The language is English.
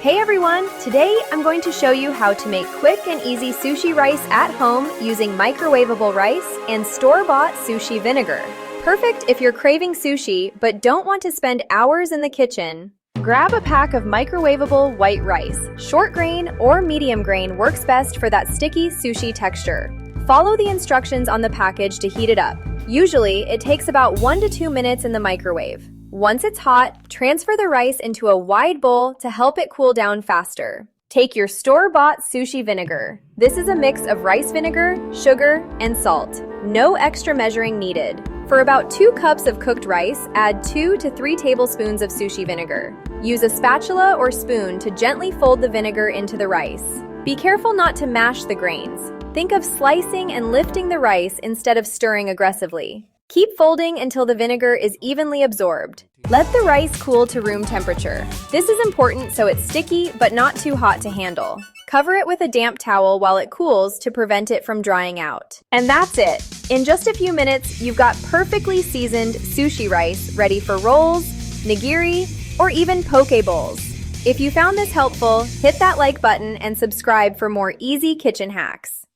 Hey everyone! Today I'm going to show you how to make quick and easy sushi rice at home using microwavable rice and store-bought sushi vinegar. Perfect if you're craving sushi but don't want to spend hours in the kitchen. Grab a pack of microwavable white rice. Short grain or medium grain works best for that sticky sushi texture. Follow the instructions on the package to heat it up. Usually, it takes about 1 to 2 minutes in the microwave. Once it's hot, transfer the rice into a wide bowl to help it cool down faster. Take your store-bought sushi vinegar. This is a mix of rice vinegar, sugar, and salt. No extra measuring needed. For about 2 cups of cooked rice, add 2 to 3 tablespoons of sushi vinegar. Use a spatula or spoon to gently fold the vinegar into the rice. Be careful not to mash the grains. Think of slicing and lifting the rice instead of stirring aggressively. Keep folding until the vinegar is evenly absorbed. Let the rice cool to room temperature. This is important so it's sticky but not too hot to handle. Cover it with a damp towel while it cools to prevent it from drying out. And that's it! In just a few minutes, you've got perfectly seasoned sushi rice ready for rolls, nigiri, or even poke bowls. If you found this helpful, hit that like button and subscribe for more easy kitchen hacks.